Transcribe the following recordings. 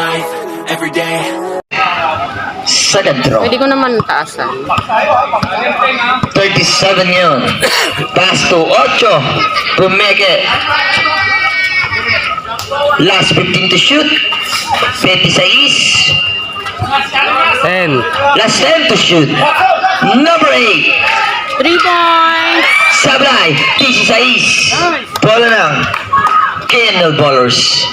life, every day. Second throw. Pwede ko naman taasan. 37 yun. Pass to 8. Pumeke. Last 15 to shoot. 26. 10. Last 10 to shoot. Number 8. 3 points! Sablay. 16. Bola ng KNL Ballers.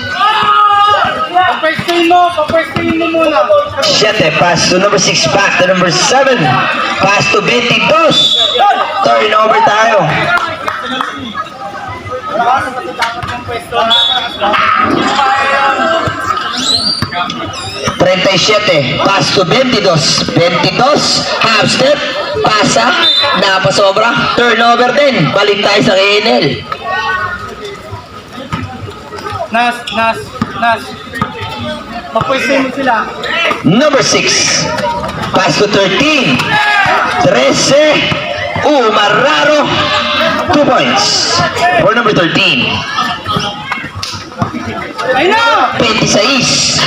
Papwestuhin mo muna. 7. Pass to number 6. Back to number 7. Pass to 22. Turnover tayo. Pass to 22. Half step. Pasa. Napasobra. Turnover din. Balik tayo sa KNL. Nas. Papwestuhin mo sila. Number 6. Pass to 13. 13. Mararo. 2 points. For number 13. Ay na! 26.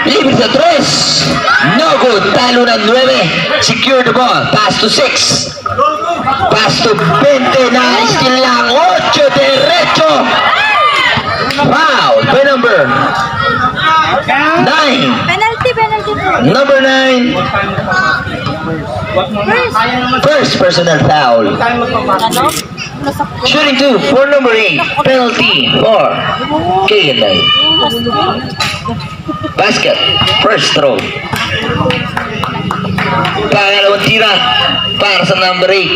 Libre sa 3. No good. Talo ng 9. Secure the ball. Pass to 6. Pass to 20. Na-steal lang. 8. Derecho. Foul. By number 9. Penalty po. Number 9. First personal foul. Shooting 2 for number 8. Penalty for KNL. Basket. First throw. Pangalawang tira para sa number 8.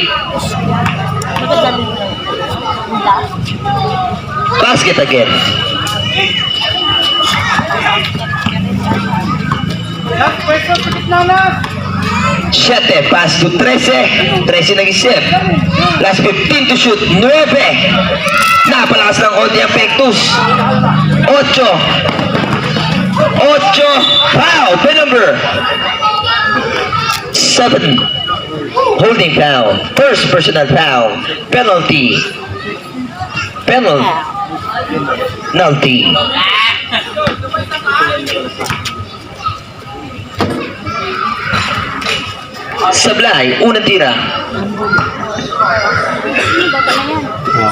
Basket again. Nas, pwesto sa gitna, Nas! 7. Pass to 13. 13 nag-isip. Last 15 to shoot. 9. Napalakas ng konti ang Pectus. 8. Foul. By number 7. Holding foul. First personal foul. Penalty. Sablay, unang tira.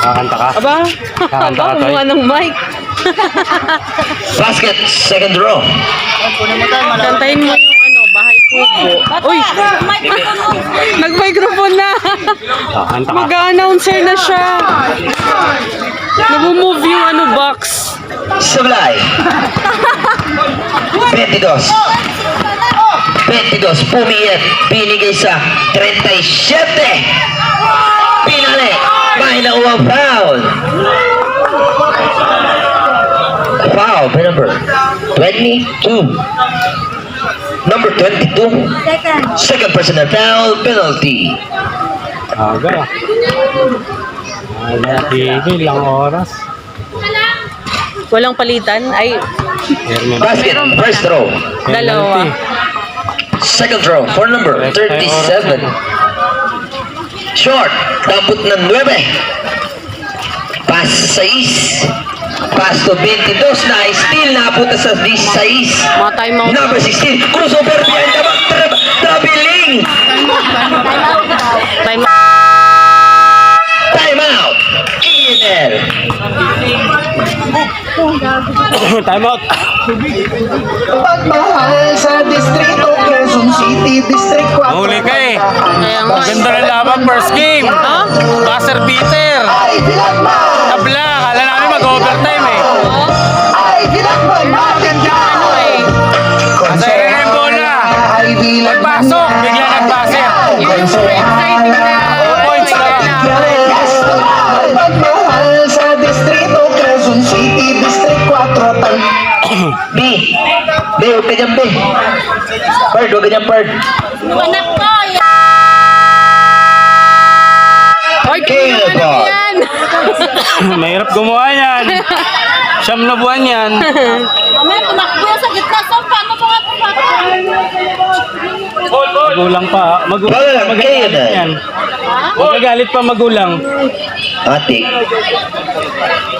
Kakanta ka. Aba? Kakanta ka, Toy. Kumuha ng mic. Basket, second row. Kantahin mo yung bahay kubo. Uy! Nag-microphone na! Kakanta ka. Mag-announcer na siya. Nag-move yung box. Sablay. 22. Pumiyat. Binigay sa 37. Pinali. May nakuha foul. Foul by number 22. Number 22. Second personal foul. Penalty. Aga. Tigil lang oras. Walang palitan? Ay, Basket. First throw. dalawa. Second throw for number 37. Short. Dampot ng 9. Pass 6. Pass to 22. Na-steal. Napunta sa 16. Mga timeout. Number 16. Crossover behind the back. Traveling. Time out. KNL. Time out. Pagmahal sa distrito Quezon City District 4. Huli ka eh. Kaya nga. Ganda ng laban, first game. Ha? Buzzer beater. Ay, bilagman! Tabla. Kala namin mag-overtime eh. Ay, bilagman! Maganda! Masaya na yung bola. Ay, bilagman! Pagpasok, bigla nag-buzzer. Yun yung super exciting na. Points lang. Pagmahal sa distrito Quezon City District 4. B. Huwag ka dyan, B. Bird, huwag ka dyan, Bird. Anak ko, Ay, KNL ano ball. yan? Mahirap gumawa yan. Siyam na buwan yan. mamaya tumakbo yan sa gitna. Saan? Paano mga Magulang pa. Wala lang, Magagalit KNL. yan. Magagalit pa magulang. Atik.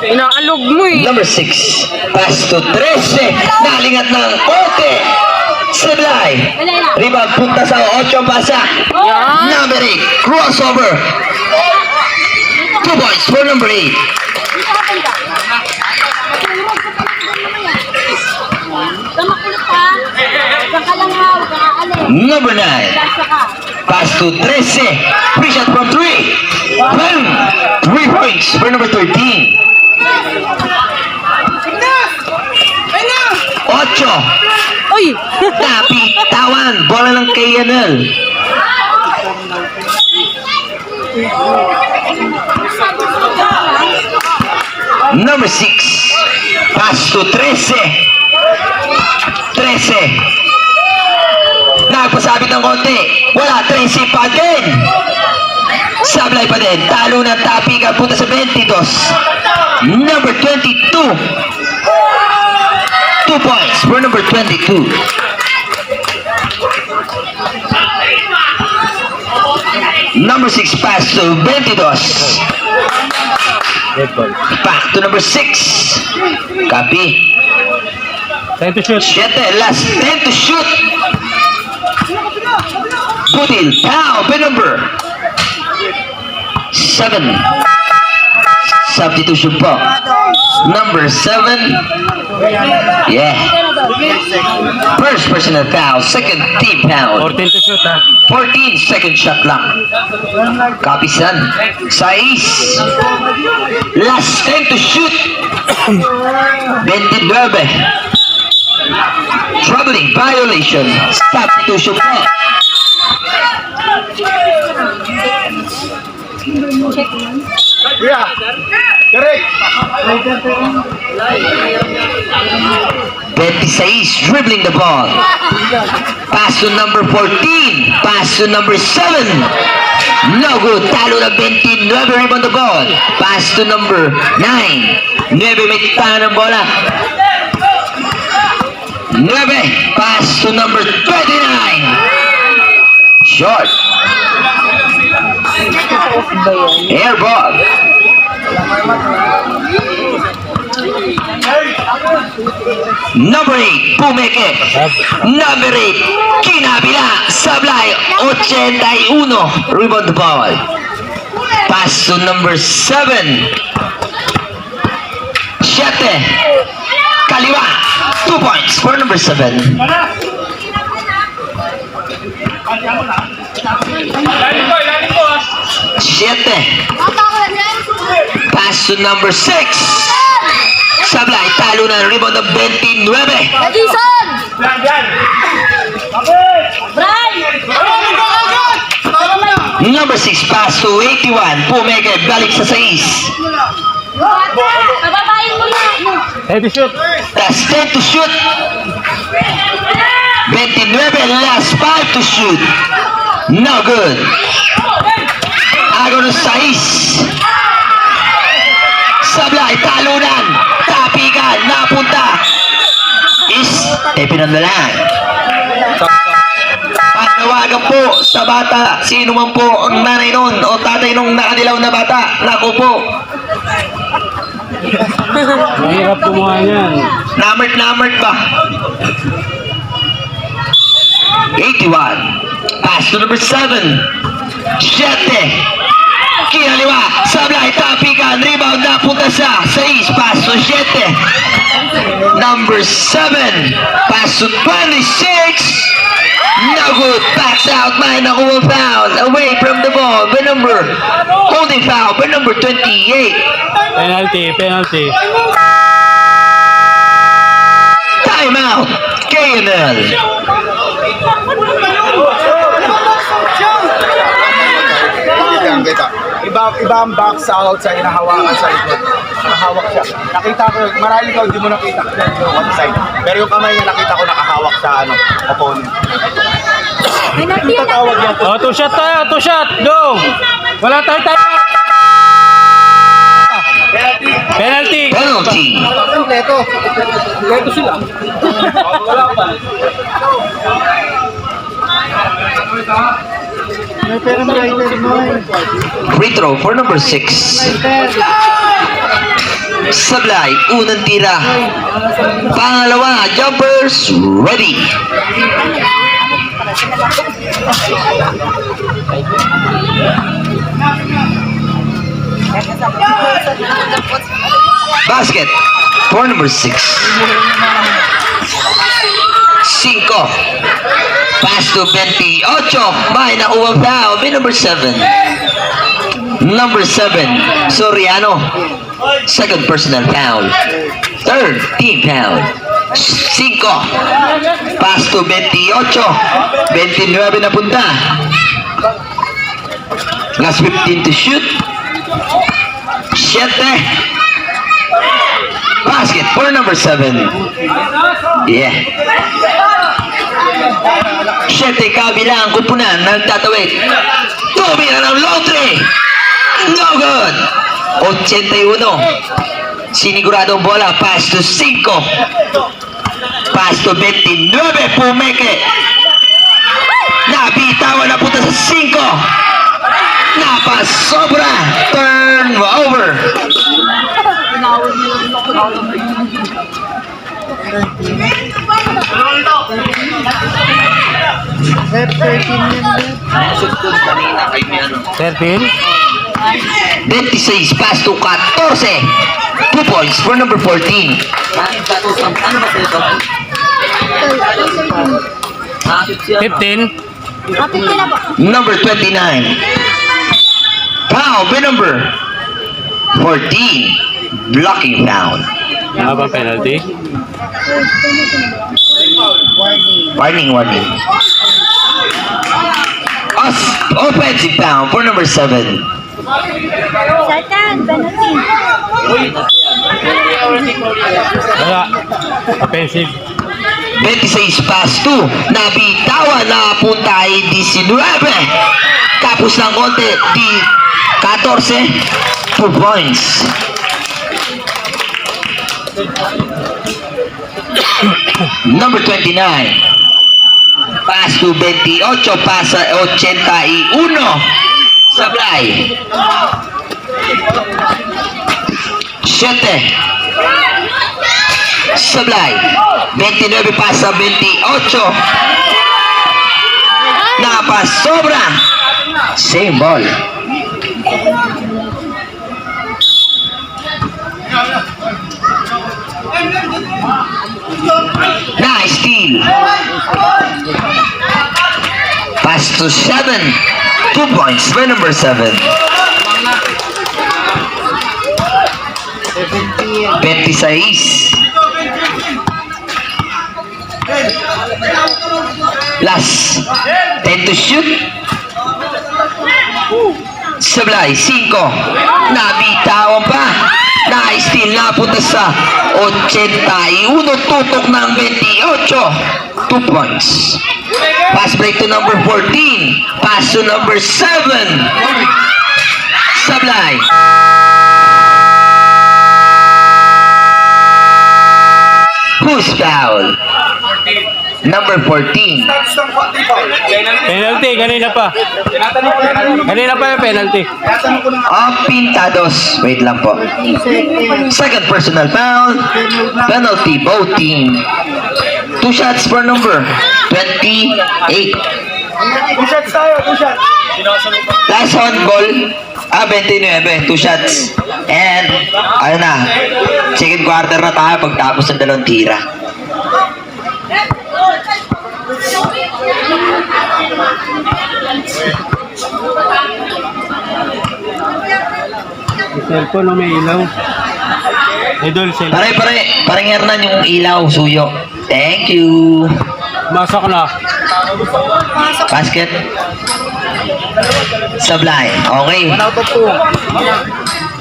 Inaalog mo eh. Number 6. Pass to 13. Nalingat ng Ote. Sablay. Rebound punta sa 8 pasa. Yan. Number 8. Crossover. 2 points for number 8. Kamakulot ka. Huwag ka lang ha. Huwag ka aalis. Number 9. Basta ka. Pass to 13. Free shot from 3. Boom! 3 points for number 13. 8. Uy! Napitawan. Bola ng KNL. Number 6. Pass to 13. 13. Nagpasabit ng konti. Wala. 13 pa din. Sablay pa din. Talo ng Tapigan. Punta sa 22. Number 22. 2 points for number 22. Number 6 pass to 22. Back to number 6. Copy. Time to shoot. 7. Last 10 to shoot. Putil. Down. By number 7. Substitution po. Number 7. Yeah. First personal foul. Second team foul. 14 to shoot ha. 14 second shot lang. Copy son. 6. Last 10 to shoot. 29. Troubling violation. Substitution po. Yeah. Correct. 26 dribbling the ball. Pass to number 14. Pass to number 7. No good. Talo na 29. Rebound the ball. Pass to number 9. 9 may tayo ng bola. 9. Pass to number 29. Short. Air ball. Number 8, Pumeke. Number 8, Kinabila. Sablay, 81. Rebound the ball. Pass to number 7. 7. Kaliwa. 2 points for number 7. Siete. Pass to number 6. Sablay, talo na rebound ng 29. Edison! Bray! Number 6, pass to 81. Pumeke, balik sa 6. Pababayin mo lang. Time to shoot. Last 10 to shoot. 29, last 5 to shoot. No good. Ago ng 6. Sablay, talunan. Tapigan, napunta. Pinandalan. Panawagan po sa bata, sino man po ang nanay nun o tatay nung nakadilaw na bata. Naku po. Mahirap gumawa niyan. Namert ba? 81. Pass to number 7. 7. Kinaliwa. Sablay. Tapikan. Rebound na punta sa 6. Pass to 7. Number 7. Pass to 26. No good. Backs out. May nakuha foul. Away from the ball. By number. Holding foul. By number 28. Penalty. Time out. KNL. Kita. Iba ang box out sa hinahawakan sa likod. Nakahawak siya. Nakita ko, marami ka hindi mo nakita yung on side. Pero yung kamay niya nakita ko nakahawak sa opponent. Tatawag yan. Oh, two shot tayo. Go. Wala tayo. Penalty. Penalty. Leto sila. Wala pa. Free throw for number 6. Sablay, unang tira. Pangalawa, jumpers, ready. Basket for number 6. 5. Pass to 28. May nakuha foul. May number 7. Number 7, Soriano. Second personal foul. Third team foul. 5. Pass to 28. 29 na punta. Last 15 to shoot. 7. Basket for number 7. Yeah. 7 kabilang kupunan nagtatawid. Tumira ng lotre. No good. 81. Siniguradong bola. Pass to 5. Pass to 29. Pumeke. Nabitawan na punta sa 5. Napasobra. Turn over. Serpil. 26, pass to 14. 2 points for number 14. Fifteen. Number 29. Foul by number 14. Blocking foul. Ano ba penalty? Warning. Offensive foul for number 7. Satan, penalty. Wala. Offensive. 26 pass 2. Nabitawan na punta ay 19. Tapos ng konti. 14. 2 points. Number 29. Pass to 28. Pass 81. Sablay. 7. Sablay. 29 pasa 28. Napasobra. Same ball. Nice steal. Pass to 7. 2 points for number 7. 26. Last 10 to shoot. Sablay 5. Nabitawan pa. Na-steal na punta sa 81. Tutok ng 28. 2 points. Pass break to number 14. Pass to number 7. Sablay. Who's foul? Number 14. Penalty. Kanina pa. Kanina pa yung penalty. Pintados. Wait lang po. Second personal foul. Penalty. Both team. 2 shots for number 28. 2 shots tayo, 2 shots. Last on ball. 29. 2 shots. And, ayun na. Second quarter na tayo pagtapos ng 2 tira. Cellphone o may ilaw. Idol, cellphone. Parang Hernan yung ilaw, suyo. Thank you. Masok na. Basket. Sablay. Okay. 1 out of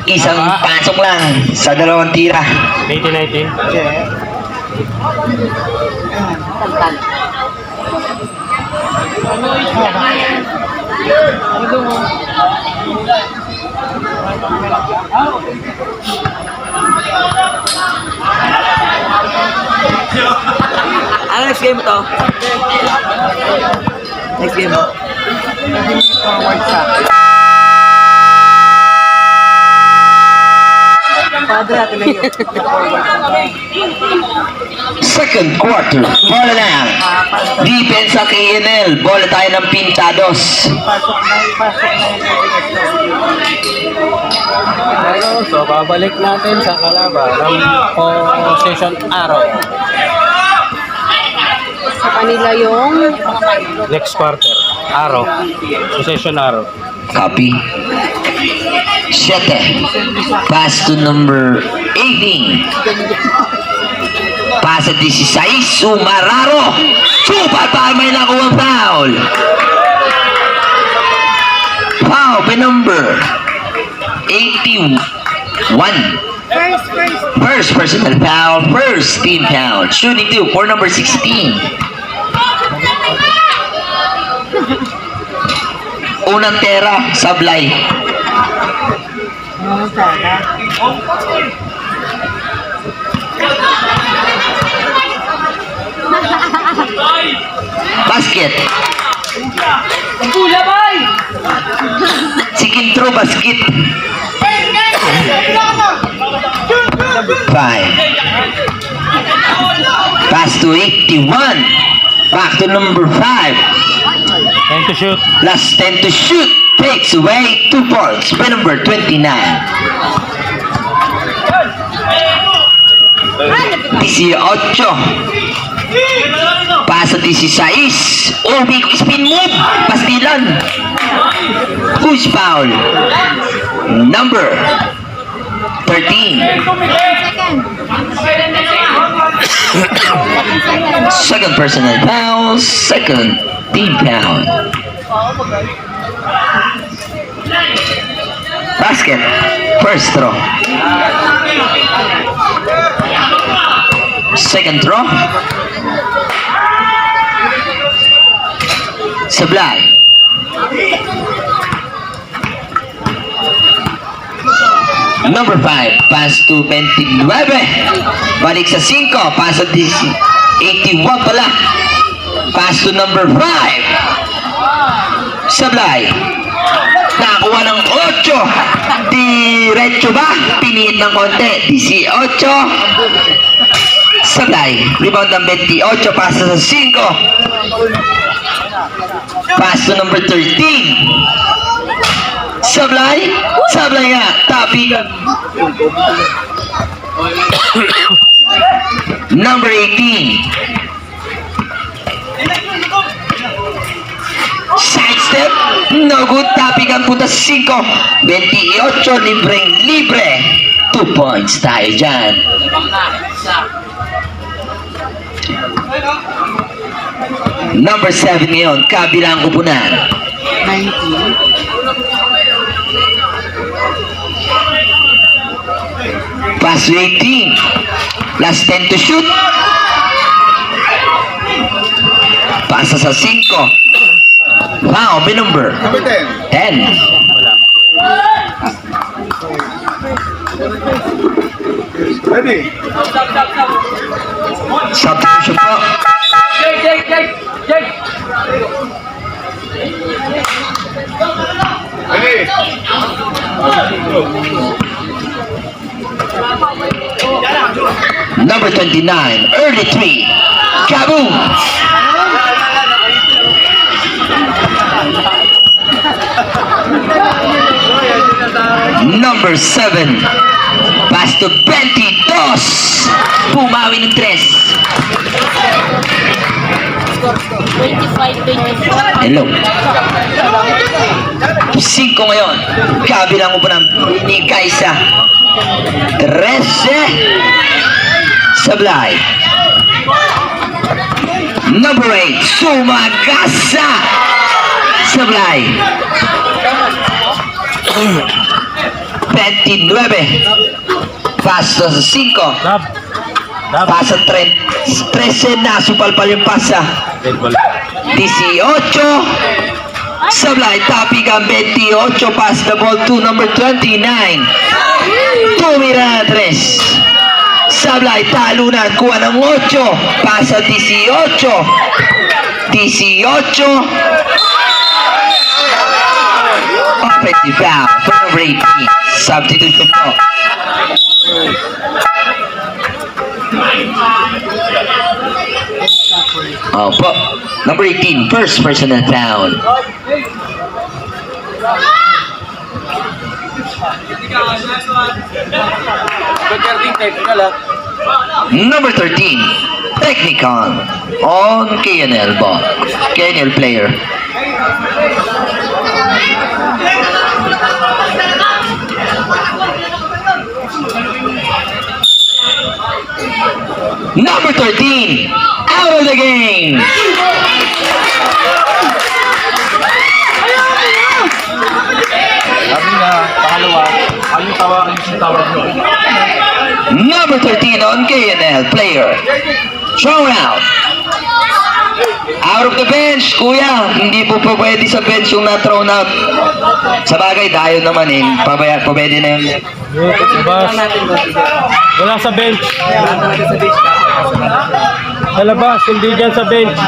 2. Isang pasok lang sa 2 tira. 19. Ano next game mo to? Next game mo? White sa akin. Padre, atin na yun. Second quarter, bola na. Defense sa KNL, bola tayo ng Pintados. Pasok na yung So, babalik natin sa kalaban ng possession arrow. Sa kanila yung Next quarter, arrow. Possession arrow. Copy. 7. Pass to number 18. Pass at 16. Sumararo. Super pa may nakuha foul. Foul by number 81. First personal foul. First team foul. Shooting 2 for number 16. Unang tera, sablay. Basket. Chicken throw basket. 5. Pass to 81. Back to number 5. Time to shoot. Last 10 to shoot. Takes away 2 points by number 29. 18. Pasa 16. Oh, big spin move. Pastilan. Who's foul? Number 13. Second personal foul. Second team foul. Basket. First throw. Second throw. Sablay. Number 5. Pass to 29. Balik sa 5. Pass sa 81 pala. Pass to number 5. Sablay. Nakakuha ng 8. Diretso ba? Piniit ng konti. 18. Sablay. Rebound ng 28. Pasa sa 5. Pass to number 13. Sablay. Sablay nga. Tapi. Number 18. Sidestep. No good. Tapi kan punta 5. 28. Libre. 2 points tayo dyan. Number 7 ngayon. Kabilang kupunan. 19. Pass to 18. Last 10 to shoot. Pasa sa 5. Wow, may number. Number 10. 10. Ready? Substitution po. Ready? Number 29. Early 3. Kaboom! Number 7. Pass to 22. Pumawi ng 3. 25-24. Hello. 5 ngayon. Kabilang mo pa ng ni Kaisa. 13. Sablay. Number 8. Sumagasa. Sablay. 29. Paso sa 5. Lab. Lab. Pasa 13 na. Supalpal yung pasa. Red ball. 18. Sablay. Tapi ka 28. Pass the ball to number 29. Tumira na 3. Sablay. Talunan. Kuha ng 8. Pasa 18. 18. offensive foul for number 18. Substitution po. Opo. Number 18, first personal foul. Number 13, Technicon on KNL ball. KNL player. Number 13, out of the game. Sabi nga, pangalawa, anong tawagan yung tawag nyo? Number 13 on KNL player. Throw out. Out of the bench, kuya. Hindi po pwede sa bench yung na-thrown out. Sa bagay, dayo naman eh. Pwede na yun. Labas. Wala sa bench. Sa labas, hindi dyan sa bench.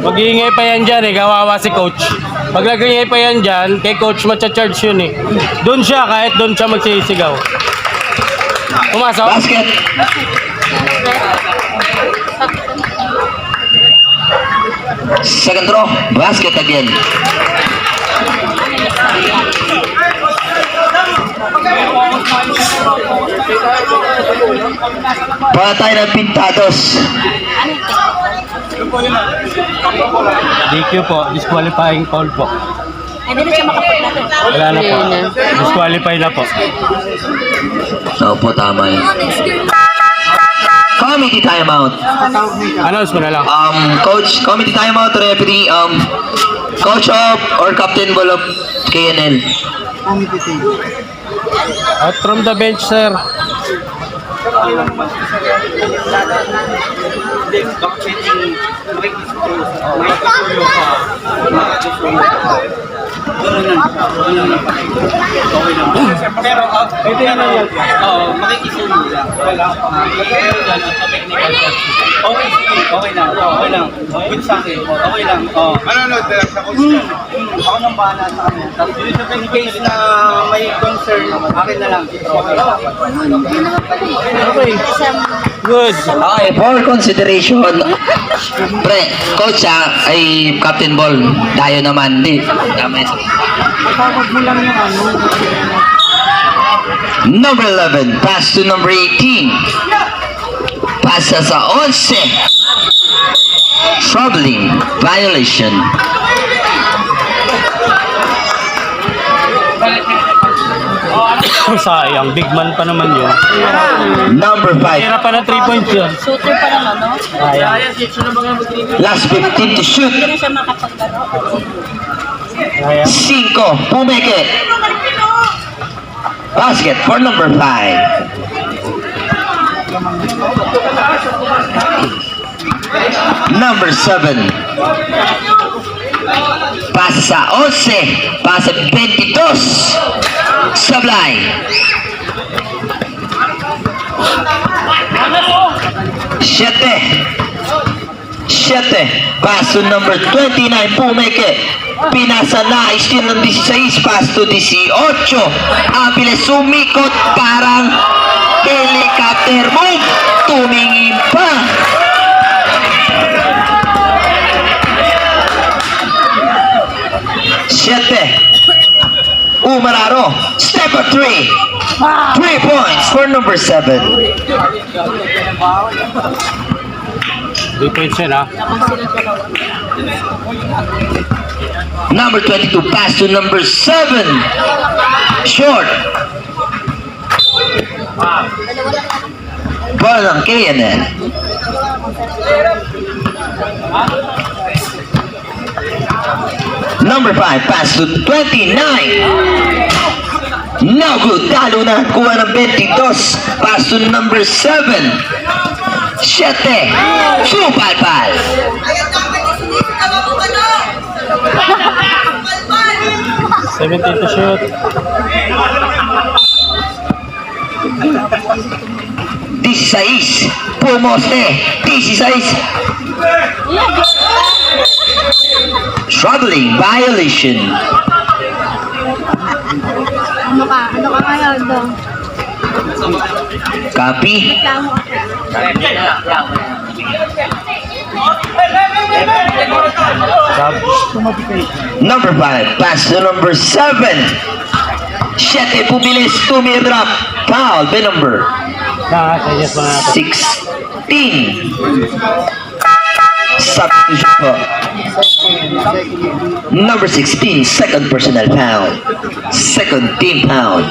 Mag-iingay pa yan dyan eh, kawawa si coach. Pag nag-iingay pa yan dyan, kay coach matcha-charge yun eh. Doon siya, kahit doon siya magsisigaw. Pumasok. Basket. Second throw, basket again. Patay ng pintados. DQ po, disqualifying foul po. Hindi na siya makapaglaro. Wala na po. Disqualify na po. Opo, tama yun. Committee timeout. Announce mo na lang. Coach, committee timeout, referee, coach of or captain ball of KNL. Out from the bench, sir. Pero, ito yan lang yan. Oo, makikisunod lang. Wala akong okay, okay lang. Okay lang. Good sa akin. Okay lang. Manonood na lang sa coach ka. Ako nang bahala sa kanya. Tapos in case na may concern, akin na lang. Okay lang. Okay. Good. Okay, for consideration, pre, coach ay captain ball. Dayo naman, di. Tama yun. Number 11, pass to number 18. Pasa sa 11. Troubling violation. Sayang, big man pa naman yun. Number 5, Tira pa na 3 points yun. Shooter pa naman, no? last 15 to shoot. Hindi na siya makapaglaro. 5, Pumeke. Basket for number 5. Number 7. Pasa sa 11. Pasa 22. Sablay. 7. Paso number 29. Pumeke. Pinasa na, steal ng 16, pass to 18. Abilis sumikot, parang helicopter move. Tumingin pa. Umararo, step of 3. 3 points for number 7. 3 points yun, ha? Number 22, pass to number 7. Short. Ball ng KNL. Number 5, pass to 29. No good. Talo na. Kuha ng 22. Pass to number 7. 7. Supalpal. 17 to shoot. 16. Pumoste. 16. Troubling violation. Ano ka? Ano ka ngayon doon? Copy. Reklamo ka. Number 5. Pass to number 7. 7 pumilis. 2 may drop. Foul by number Nakakayas mga natin. 16. Substitution po. Number 16. Second personal foul. Second team foul.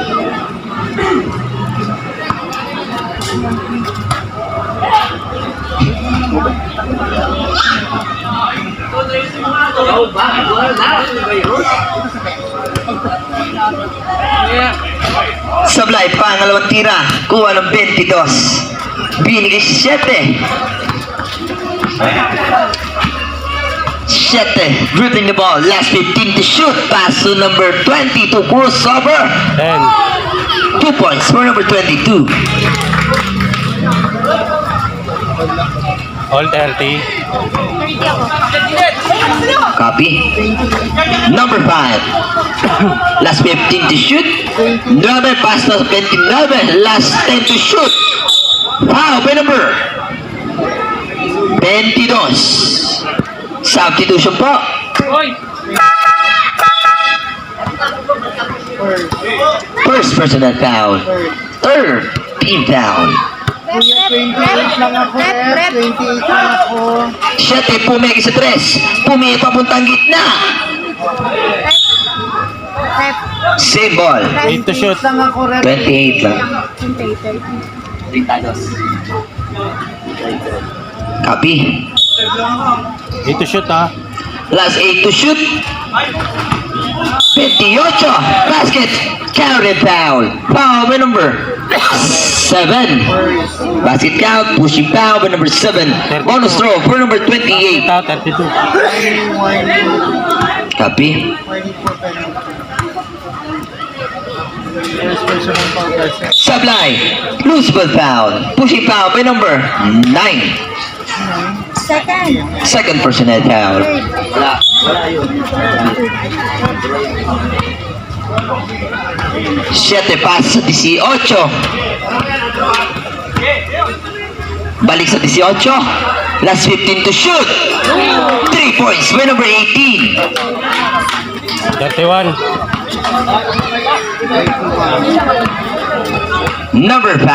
Sablay, pangalawang tira. Kuha ng 22. Binigay si 7. 7. Dribbling the ball. Last 15 to shoot. Pass to number 20 to crossover. 10. 2 points for number 22. All 30. 30 ako. Copy. Number 5. Last 15 to shoot. 9 pass to 29. Last 10 to shoot. Foul by number 22. Substitution po. First personal foul. Third team foul. Rep. 7 pumegi sa 3. Pumigi papuntang gitna. Rep. Same ball. 8 to shoot. 28 lang. Copy. 8 to shoot ha. Last 8 to shoot. 28. Basket. Counted foul. Foul by number 7. Basket count. Pushing foul by number 7. Bonus throw for number 28. Ito, 32. Copy. Sablay. Loose ball foul. Pushing foul by number 9. Second. Second personnel foul. Siete pass sa 18. Balik sa 18. Last 15 to shoot. 3 points by number 18. 31. Number 5.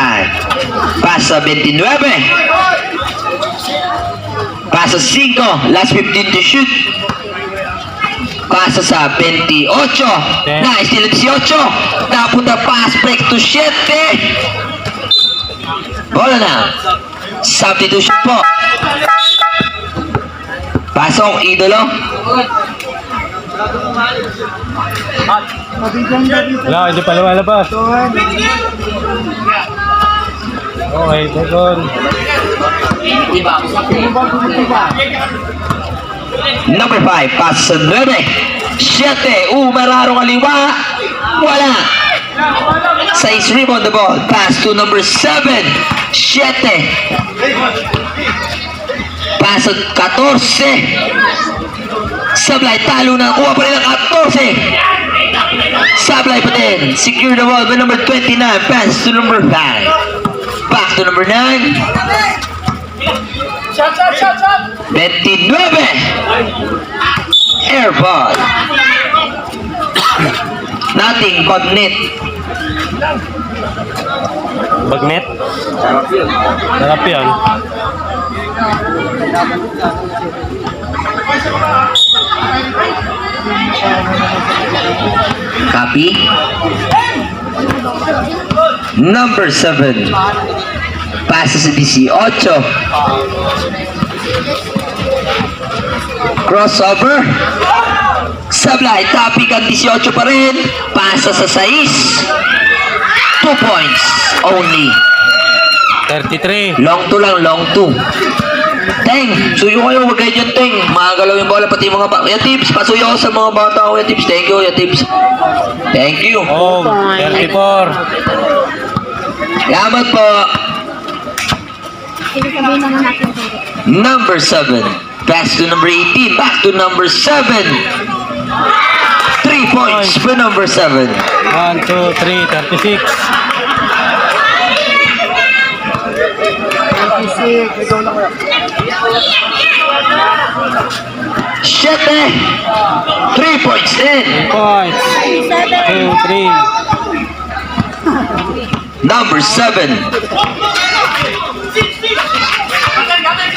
Pass sa 29. Pass sa 5. Last 15 to shoot. Pasa sa 28. Nice, still 18. Napunta pass break to 7. Bola na. Substitution po. Pasok, idolo. Wala, hindi pa lumalabas. Okay, second. Number 5, pass sa 9. 7, umararo kaliwa. Wala. 6 rebound the ball. Pass to number 7. 7. Pass sa 14. Sablay, talo na. Kuha pa rin ang 14. Sablay pa din. Secure the ball by number 29. Pass to number 5. Back to number 9. 29. Air ball. Nothing but net. Bagnet. Sarap yan. Copy. Number 7. Passes sa 18. Crossover. Sablay, topic ang 18 pa rin. Pasa sa 6. 2 points only. 33. Long 2 lang, long 2. Teng, suyo kayo, huwag kayo dyan, Teng. Magalaw yung bola, pati mga bata. Kuya Tips, pasuyo ako sa mga bata. Kuya Tips, thank you, Kuya Tips. Thank you. Oh, 34. Salamat po. Sige, sabihin naman natin. Number 7. Pass to number 18. Back to number 7. 3 points for number 7. 1, 2, 3, 36. Siete. 3 points din. Points. 2, 3. Number 7.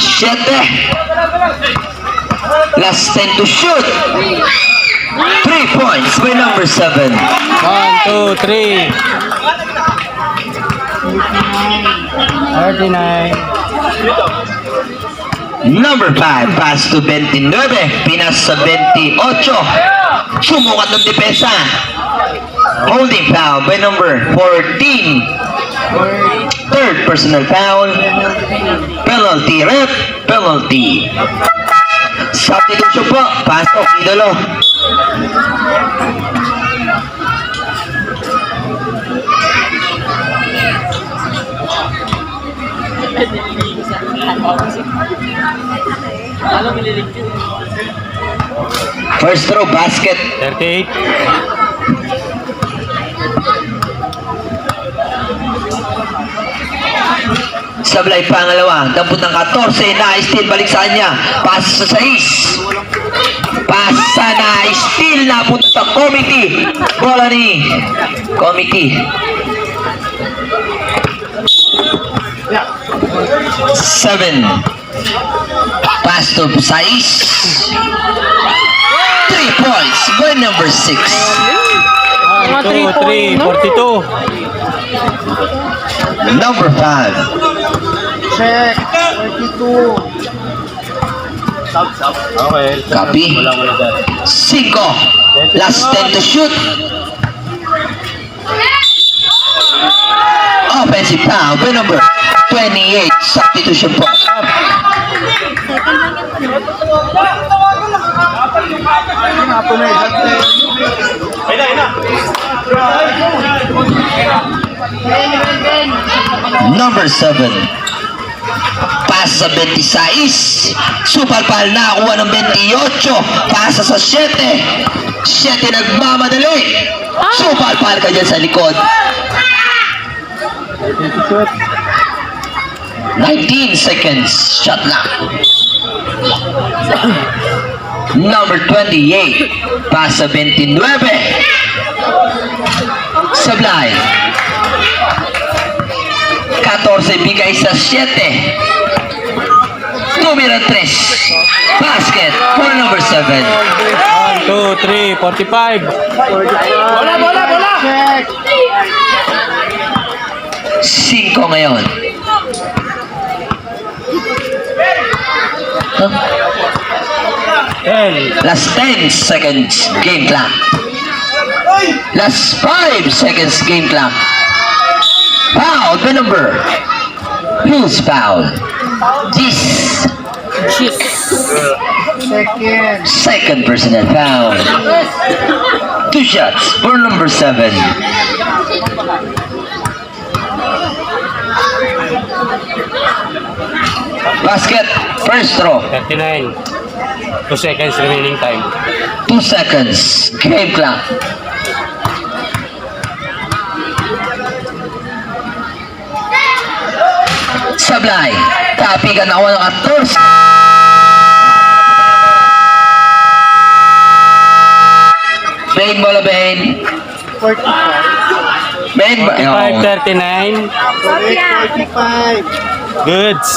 Siete. Last 10 to shoot. 3 points by number 7. 1, 2, 3. 39. Number 5, pass to 29, pinas sa 28. Sumukat ng depensa. Holding foul by number 14. Third personal foul. Penalty, rep, penalty. Substitution po, pasok, idolo. First throw, basket. 38. Sablay pangalawa, dampot ng 14, na-steal, balik sa kanya. Pasa sa 6. Pasa na, steal, napunta sa committee. Bola ni committee. 7. Pass to 6. 3 points by number 6. 1, 2, 3, 42. Number 5. Check. 42. Okay. Copy. Wala mo na dyan. 5. Last 10 to shoot. Offensive foul by number 28. Substitution po. Number 7. Pass sa 26. Supalpal na kuha ng 28. Pasa sa 7. 7 nagmamadali. Supalpal ka dyan sa likod. 19 seconds. Shot na. Number 28. Pass sa 29. Sablay. 14 bigay sa 7. Numero 3. Basket for number 7. 1, 2, 3, 45. Bola, bola, bola. Check. 5 ngayon. Huh? 10. Last 10 seconds game clock. Last 5 seconds game clock. Foul the number. Who's foul? This Second. second personal foul. 2 shots for number 7. Basket, first throw. 39. 2 seconds remaining time. 2 seconds. Game clock. Sablay. Tapi ka na ako ng 14. Bain bola, Bain. 45. Bain ba? 45, 39. 45. Goods.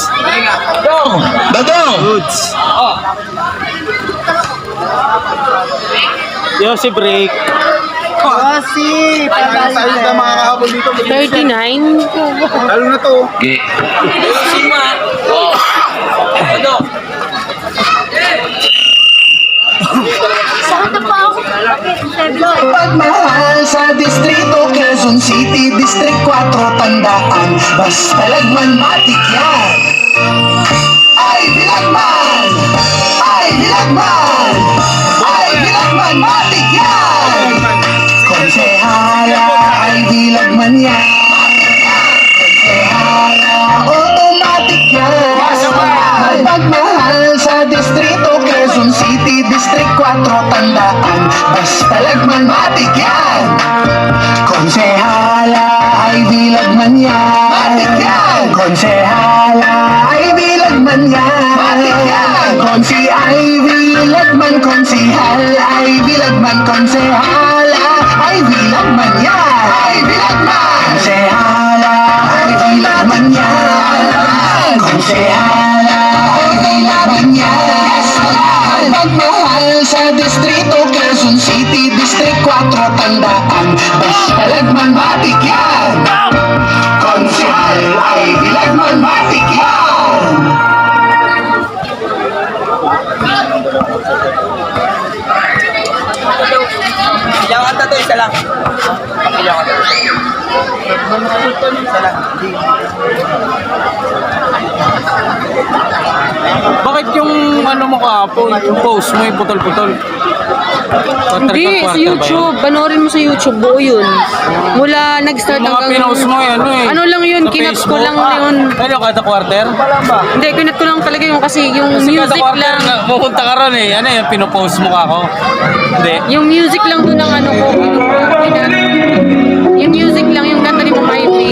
Badong! Goods. Yossi break. Kasi, parang sa ayos na mga kahabol dito. 39. Lalo na to. Okay. Saan na pa ako? Pagmahal sa distrito Quezon City District 4 tandaan basta lagman matik yan. Ay bilagman! Ay bilagman! Ay bilagman matik yan! Konsehala ay bilagman yan. Konsehala automatic yan. Basta lagman matik yan. Konsehala ay bilagman yan. Matik yan. Konsehala ay bilagman yan. Matik yan. Konsi ay bilagman. Konsihal ay bilagman. Konsehala ay bilagman yan. Ay bilagman. Konsehala ay bilagman yan. Konsehala ay bilagman yan. Pagmahal sa distrito Quezon City, District 4 Tandaan. Basta lagman matik yan. Konsehal ay bilagman matik yan. Ilang kanta to, isa lang. Ilang kanta. Isa lang. Bakit yung ano mo kahapon, yung post mo yung putol-putol? Hindi, sa YouTube. Panoorin mo sa YouTube. Buo yun. Mula nag-start Yung mga hanggang... pinost mo ano eh. Ano lang yun, Sa kinat ko Facebook. lang yun. Ano, kada quarter? Hindi, kinat ko lang talaga yung kasi yung Kasi kada music quarter, lang. pupunta ka ron eh. Ano yung pinopost mo ka ako? Hindi. Yung music lang doon ang ano ko. Yung music lang, yung kanta ni Mama Ivy.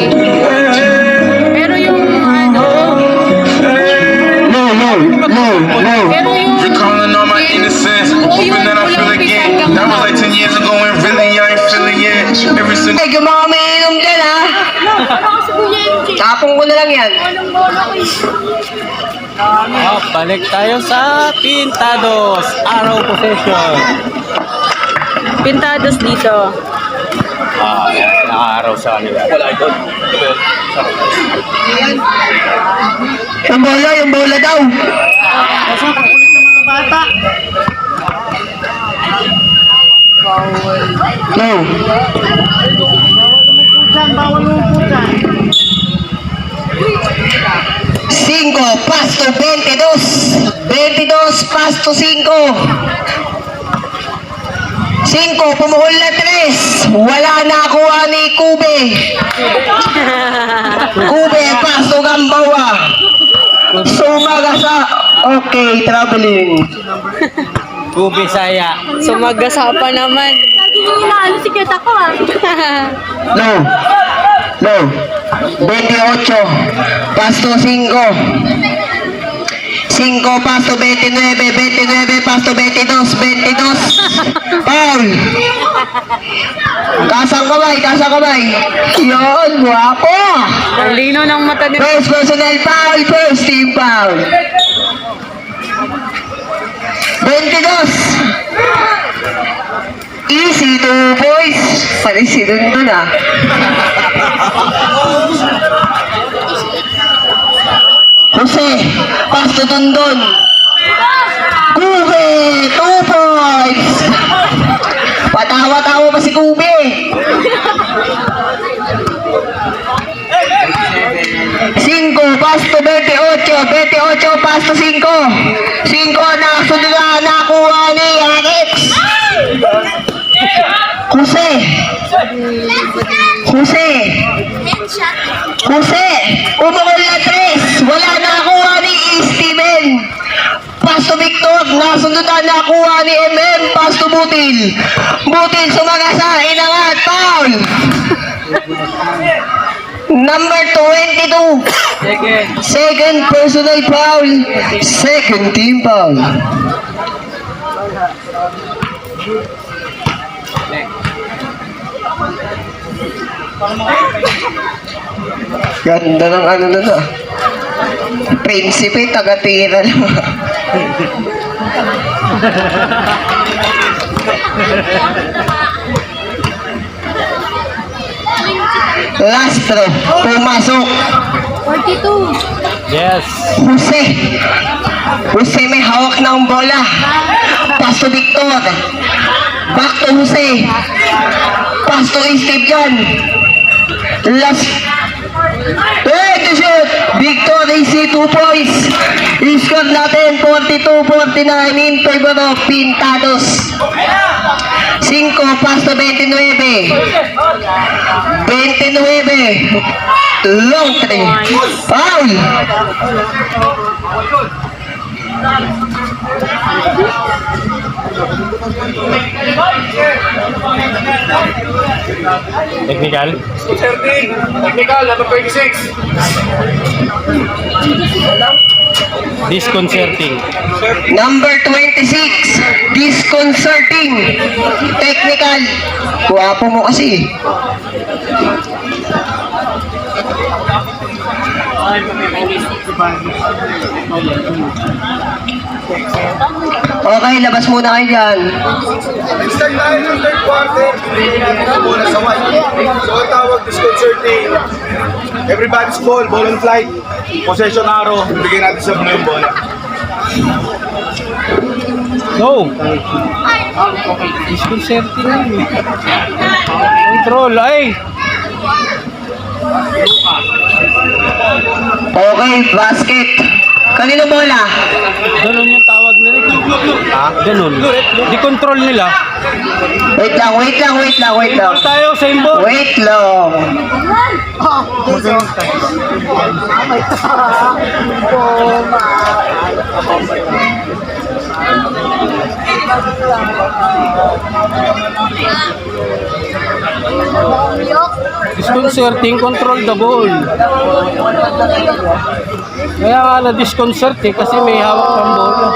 Pero yung ano... Pero yung... You're calling on my innocence, hoping that I feel again. That was like 10 years ago and really I ain't feeling it. Every single Ay, yung mga umiinom dyan ha. Ano kasi Kuya MJ? Tapong ko na lang yan. Walang bola ko eh. Oh, balik tayo sa Pintados. Araw possession. Pintados dito. Ah, yan. Nakaaraw sa kanila. Wala ito. Yung bola daw. No. Cinco, pasto 22. 22, pasto 5. 5, pumuhol na 3. Wala na kuha ni Kube. Kube, pasto Gambawa. Sumaga sa... Okay, traveling. Gubi saya. Sumagasa pa naman. Lagi niyo inaano si Keta ko ah. No. No. 28. Pasto 5. 5, pasto 29. 29, pasto 22. 22. Paul. Kasang kamay, kasang kamay. Yun, guwapo. Ang lino ng mata ni... First personal foul, first team foul. 22. Easy to boys. Palisi dun ah. Jose, pasto dun. Kube, 2 points. Patawa-tawa pa si Kube. 5, pasto 28, pasto 5. 5 na sunod na nakuha ni Alex. Jose. Umukol na 3. Wala na nakuha ni Steven. Pasto Victor, nasunod na nakuha ni MM. Pasto Butil. Butil sumagasa, inangat, foul. Number 22. Second personal foul. Second team foul. Ganda ng ano na. Prinsipe, taga-tira lang. Last throw. Pumasok. 42. Yes. Jose may hawak ng bola. Pass to Victor. Back to Jose. Pass to Steve Jan. Last. To shoot. Victor AC 2 points. I-score natin 42-49 in favor of Pintados. 5, pass to 29. 29. Long 3. Foul. Technical. Technical, number 26. Disconcerting. Number 26, disconcerting. Technical. Guwapo mo kasi. Okay, labas muna kayo dyan. Start tayo ng third quarter. Hindi natin ang bola sa white. So, ang tawag disconcerting. Everybody's ball, ball on flight. Possession arrow, bigyan natin sa blue yung bola. Go! Disconcerting yun. Control, ay! Okay, basket. Kanino bola? Ganun yung tawag nila. Ha? Ganun. Di control nila. Wait lang. Ball tayo, same ball. Wait lang. Disconcerting, control the ball. Kaya nga na disconcert eh, kasi may hawak pang bola.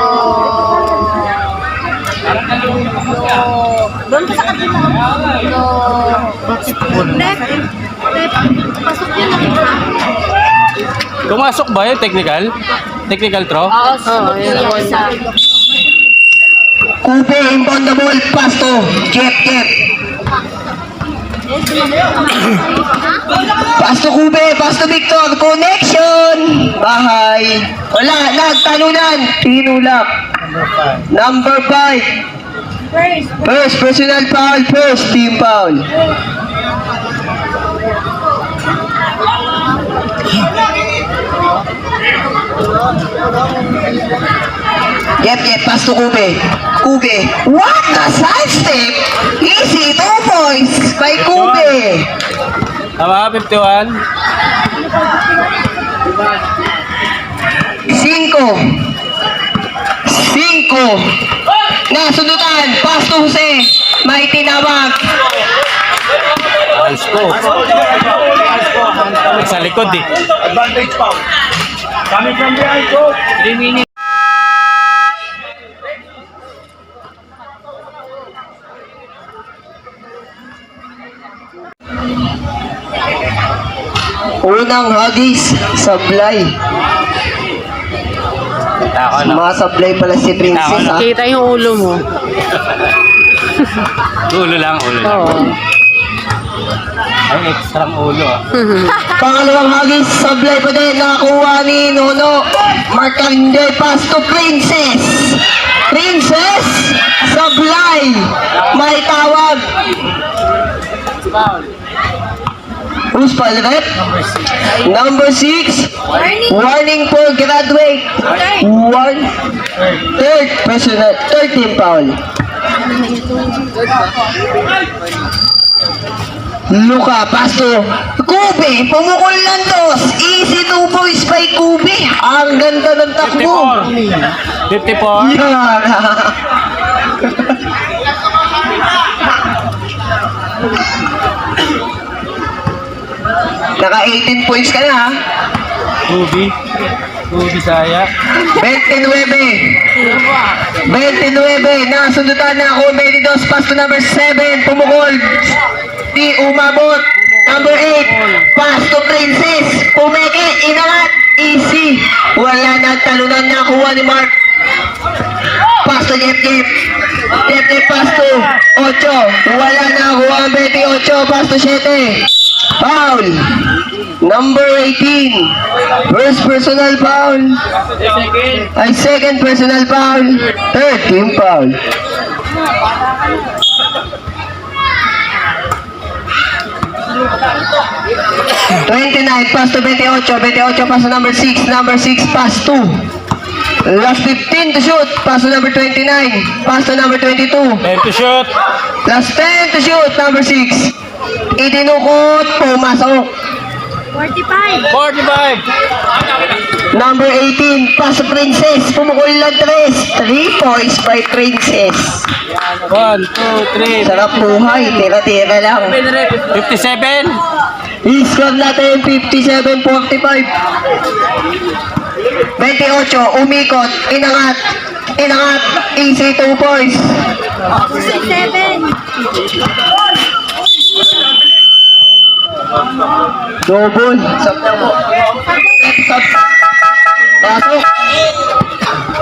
Doon ka sa kanila. Left. Pasok yun nakita. Pumasok ba yung technical? Technical throw? Oo, yun ako. Kupe, inbound the ball. Pass to. Kep. Pass to Kupe. Pass to Victor. Connection. Bahay. Wala. Nagtalunan. Tinulak. Number 5. First personal foul. First team foul. Yep, pass to Kube. What the sidestep? Easy, 2 points by Kube. Tama, 51. 5. Nasundutan, pass to Jose. May tinawag. Hands ko. Sa likod eh. Advantage foul. Coming from behind, coach. 3 minutes. Unang hagis, sablay. Ako na. Masablay pala si Princess, ha? Kita yung ulo mo. Ulo lang. Oo. Ay, extra ulo ah. Pangalawang hagis, sablay pa din. Nakakuha ni Nono. Markande, pass to Princess. Sablay. May tawag. Who's foul, rep? Number 6. Warning for graduate. Third team foul. Luka, pass to Kube. Pumukol lang dos. Easy 2 points by Kube. Ang ganda ng takbo. 54. Yan. Naka 18 points ka na, ha? Ruby Saya. 29. Nakasundutan na ako. 22. Pass to number 7. Pumukol. Di umabot. Number 8. Pass to Princess. Pumeke. Inangat. Easy. Wala na. Talunan na kuha ni Mark. Pass to Jeff. Pass to 8. Wala na kuha ang 28. Pass to 7. Foul. Number 18. First personal foul. Second personal foul. Third team foul. Pass to 28 pass to number 6. Number 6 pass to last 15 to shoot. Pass to number 29. Pass to number 22. 10 to shoot. Last 10 to shoot. Number 6. Idinukot. Pumasok. 45. 45. Number 18, Paso Princess. Pumukol lang 3. 3 points by Princess. 1, 2, 3. Sarap buhay. Tira-tira lang. 57. I-score natin 57-45. 28, umikot. Inangat. Inangat. Easy 2 points. 67. Double. Sabta mo. Pasok.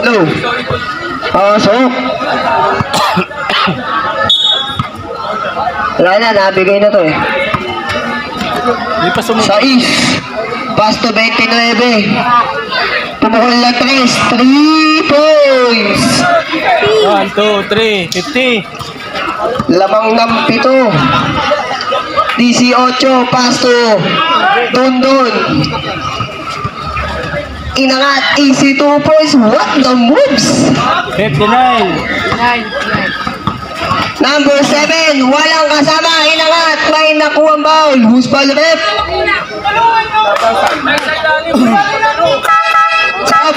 Low. Pasok. Wala na, nabigay na to eh. Di pa sumunod. Sa East. Pasto 29. Pumuhol na 3. 3 points. 1, 2, 3. 50. Lamang ng 7. 18, Pasto. Dundun. Inangat, easy 2 points. What the moves? 59. Number 7, walang kasama. Inangat, may nakuha foul. Who's ball rep? Stop.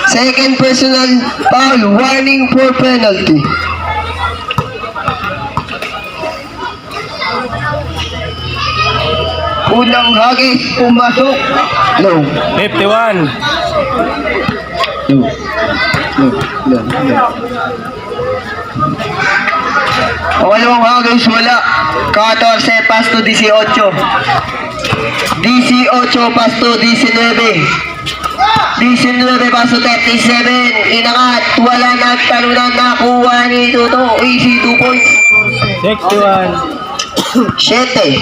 Second personal foul. Warning for penalty. Unang hagis, pumasok. Low. 51. Pangalawang hagis, wala. 14, Pasto 18. 18, Pasto 19. 19, Pasto 37. Inangat, wala nagtalunan, nakuha ni Toto. Easy 2 points. 61. 7.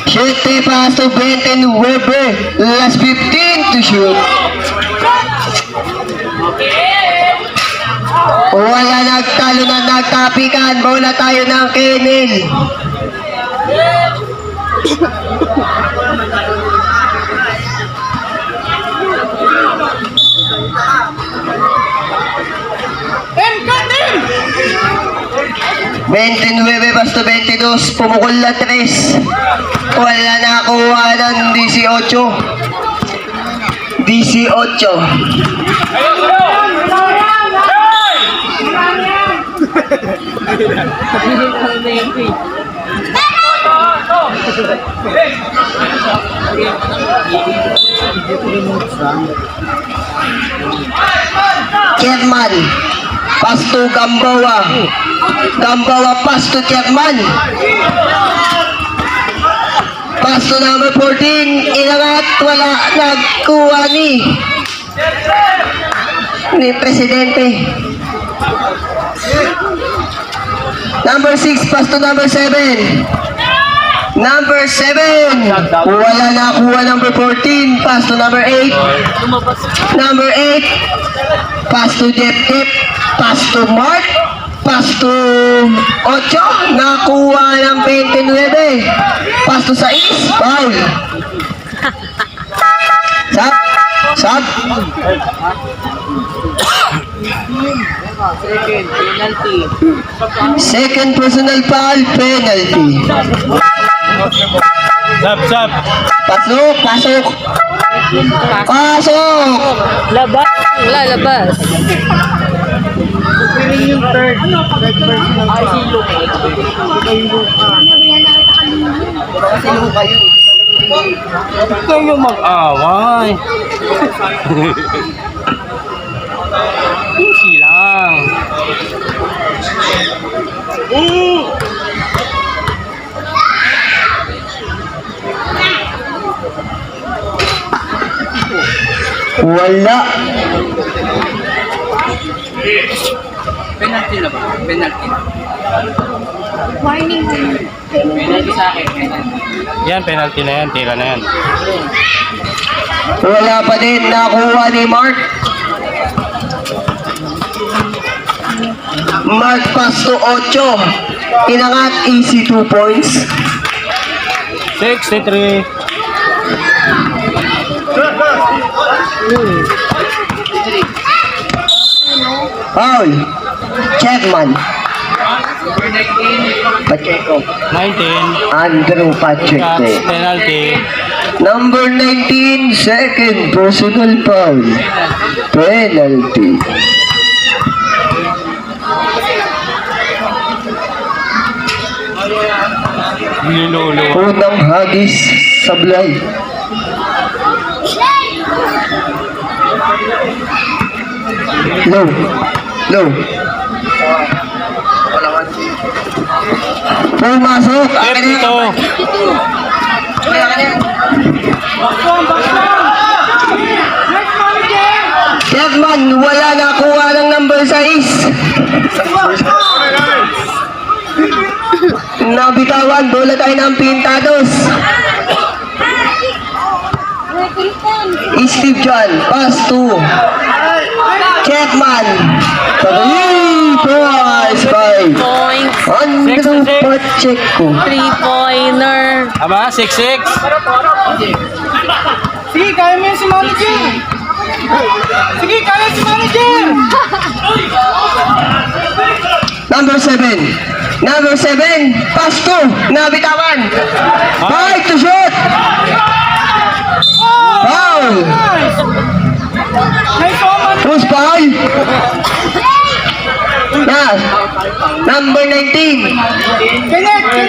7, Pasto 29. Last 15 to shoot. Wala nagtalo na nagkapikan. Bola tayo ng Kenil. Pasto 22, pumukol na 3. Wala nakuha ng 18. 18. Kerman, Pasto Gambawa. Gambawa, Pasto Kerman. Pasto number 14, inangat, wala nagkuha ni Presidente. Number 6, Pasto number 7. Number 7, wala nakuha number 14, Pasto number 8. Number 8, Pasto Jeff, Pasto Mark, Pasto 8, nakuha ng 29. Pasto 6, foul. Sab. Second personal foul, penalty. Sap. Pasok. Labas. Wala, labas. Kayo mag-away. Easy lang. Wala. Penalty na ba? Penalty. Warning. Penalty sa akin. Yan, penalty na yan. Tira na yan. Wala pa din nakuha ni Mark. Mark Pasto 8. Inangat, easy 2 points. 63. Foul. Chapman. Pacheco. 19. Andrew Shots, Pacheco. penalty. Number 19, second personal foul. Penalty. Nilolo. Unang hagis sablay. Low. Low. Pumasok. Left ito. Chapman, wala nakuha ng number 6. Nabitawan, bola tayo ng pintados. Steve John, pass to Chapman. 3 points by Points. Andrew Pacheco. 3-pointer. Aba, 6-6. Sige, kaya mo yun si manager. Sige, kaya si manager. Number 7. Number 7, pass to Nabitawan. 5 to shoot. Foul. Who's foul? Yeah. Number 19.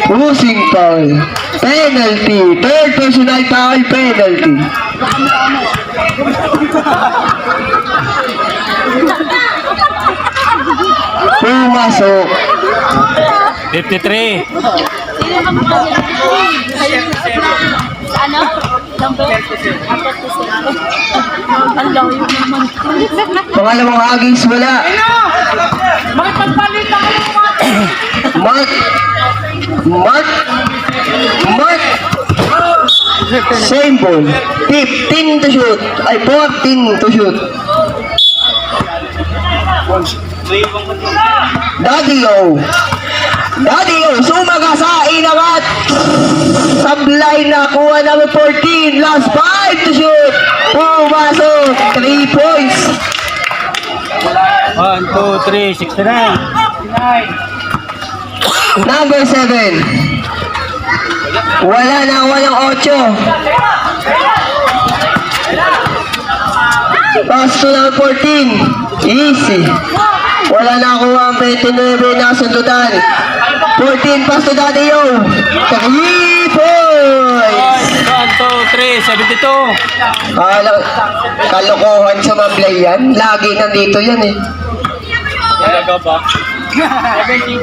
Losing foul. Penalty. Third personal foul, penalty. Pumasok. 53. Ano? Number? Ang layo naman. Pangalawang hagis, wala. Bakit pagpalitan ka ng mga Mark. Mark. Mark. Same ball. 15 to shoot. Ay, 14 to shoot. Daddy O. Daddy O. Sumaga sa inangat. Sablay na kuha namin 14. Last 5 to shoot. Pumasok. 3 points. 1, 2, 3, 69. Number 7. Wala na ako ng 8. Pass to number 14. Easy. Wala na ako ang 29 na sundutan. 14 pass to Daddy O. 3 points. 1, 2, 3, 72. Kalokohan sa mablay yan. Lagi nandito yan eh. Talaga ba? 72.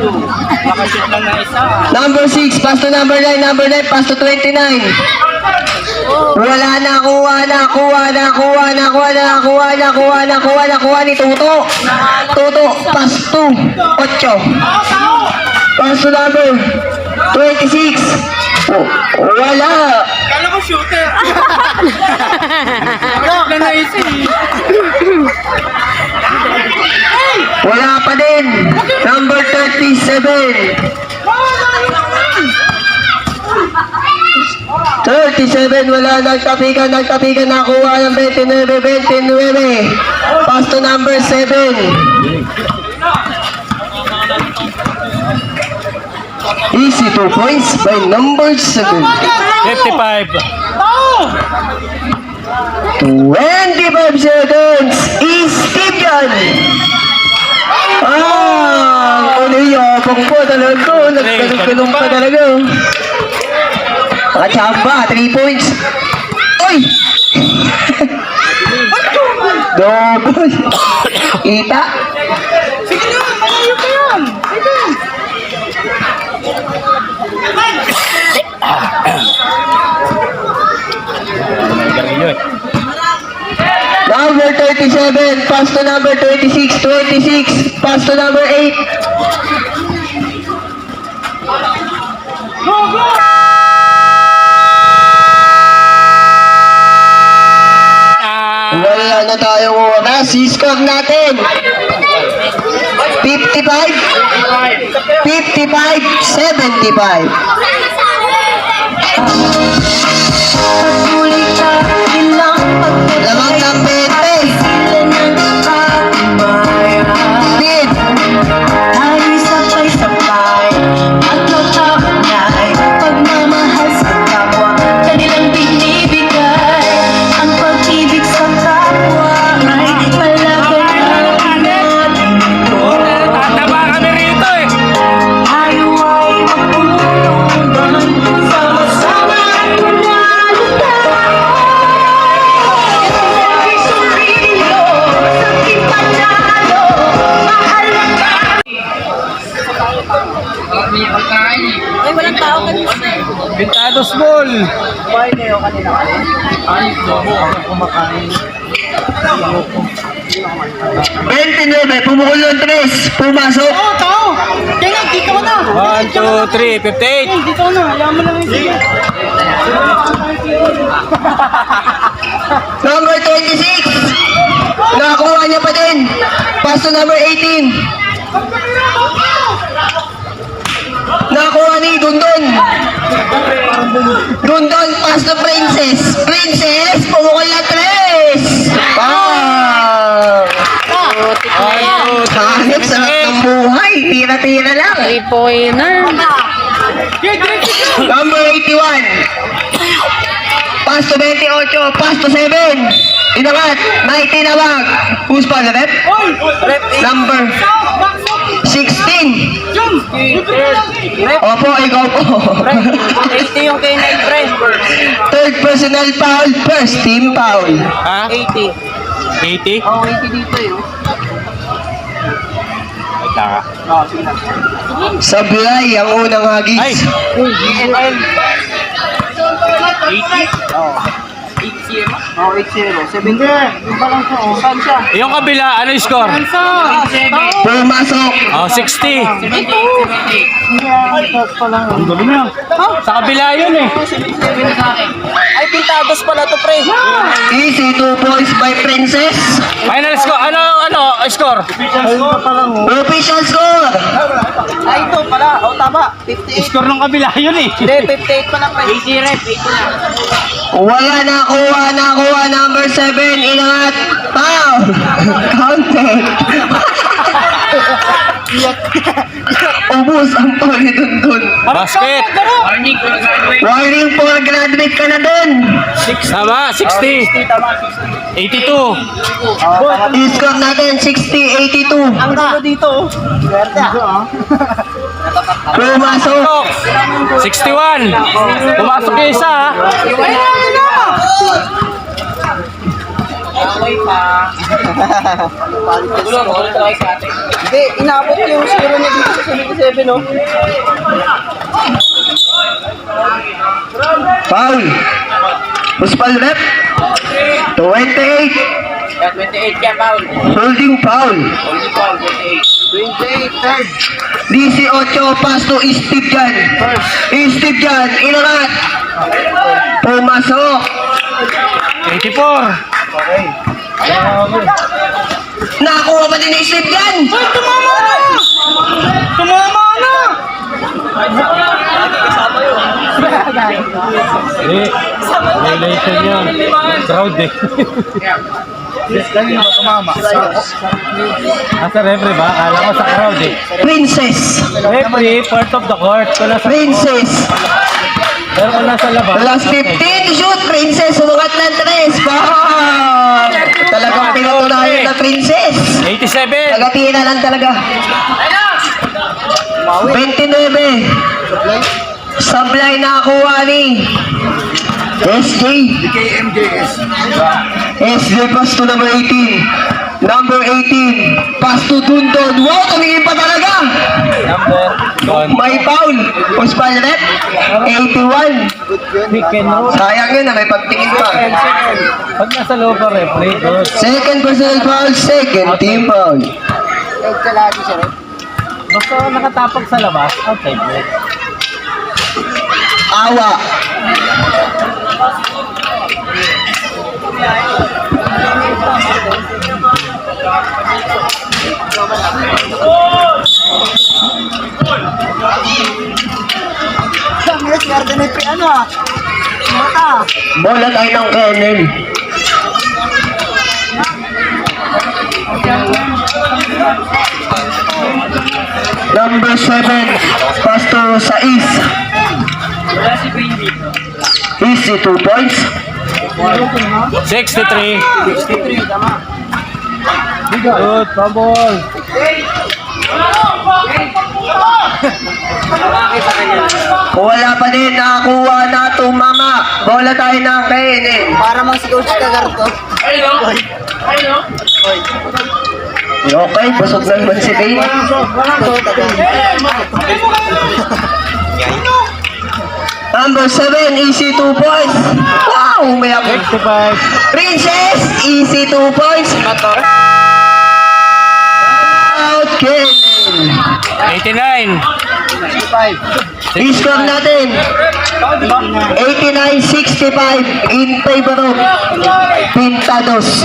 Nakashoot lang na isa. Number 6, pass to number 9. Number 9, pass to 29. Wala na, kuha ni Tuto. Tuto, pass to 8. Pass to number 26. Oh, wala. Kala ko shooter. Nakashoot lang na isa eh. Wala pa din. Number 37. 37, wala, nagtapikan, nakuha ng 29. Pass to number 7. Easy 2 points by number 7. 55. 25 seconds. Steve John. Uniyabang po talaga. Nagkalong pa talaga. Nakachamba, 3 points. Oy! Double. Kita. Sige na, malayo pa yan. Sige. Number 37, pass to number 26, 26, pass to number 8. Go, go! Wala na tayong oras. Score natin. 55, 75. Lamang ng 20. Speed. Kumain kayo kanina kayo? Anis mo ako kumakain. 29, pumukol ng 3, pumasok. Oo, tao! Kaya dito ka na! 1, 2, 3, 58. Dito ka na, ayaw mo lang yung sige. Number 26, nakakuha niya pa din. Pass to number 18. Nakakuha ni Dundon. Dundon, pass to Princess. Princess, pumukol ng 3. Wow! Hanip, sarap ng buhay. Tira-tira lang. 3-pointer. Number 81. Pass to 28. Pass to 7. Inangat. May tinawag. Who's pa na rep? Number 16. Opo, ikaw po. 80 yung kay Night Friend. Third personal foul. First team foul. Ha? 80. 80? Oo, 80 dito yun. Ay, taka. Oo, sige na. Sablay ang unang hagis. Ay! Oo. 80. Oo, 80. 70. Yung pa lang siya. Oh. Saan siya? Yung kabila, ano yung score? Pumasok. Oh, 60. Ang galing na. Sa kabila yun eh. Ay, pintados pala to, pre. Easy 2 points by Princess. Final score, ano, score? Official score. Ay, ito pala. O, tama. 58. Score ng kabila yun eh. Hindi, 58 pala, pre. 80 rep. 80 na. Wala nakuha number 7. Inangat. Foul. Counted. Ubus ang poli dun. Basket. Warning for graduate ka na dun. Tama, 60. 82. I-score natin 60-82. Ang gulo dito, oh. Swerte, ah. Pumasok. 61. Pumasok yung isa ha. Okay pa. Hindi, inabot yung 0 niya dito sa 77, no? Foul. Puspal rep. 28. 28 kaya, Paul. Holding foul. 28, third. 18 pass to Steve Jan. Steve Jan, inangat. Pumasok. 84. Nakakuha pa din ni Steve Jan. Tumama na! Eh, violation yun. Crowd eh. Kanina ba tumama? Asa referee ba? Kala ko sa crowd eh. Princess. Referee, part of the court. Kung nasa, Princess. pero kung nasa labas. Last 15 to shoot. Princess, sumagat ng 3. Bam! Talagang pinatunayan na Princess. 87. Tagatira lang talaga. 29. Sablay nakakuha ni SJ. KMJS. SJ pass to number 18. Number 18. Pass to Dundon. Wow, tumingin pa talaga. Number 1. May foul. Puspal rep. 81. Sayang yun na may pagtingin pa. Pag nasa loob ka referee, good. Second personal foul. Second team foul. Basta nakatapag sa labas, outside good. Awa. Swerte na yung ano, ah. Mata. Bola tayo ng kernel. Number 7, Pastor Sais. Easy 2 points. 63. 63, tama. Good, fumble. Wala pa din nakakuha na tumama. Bola tayo ng kernel. Para mang si Coach Cagarto. Okay, busog naman si Bay. Number 7, easy 2 points. Wow, may ako. 65. Princess, easy 2 points. Out, Kellen. 89. I-score natin. 89-65 in favor of Pintados.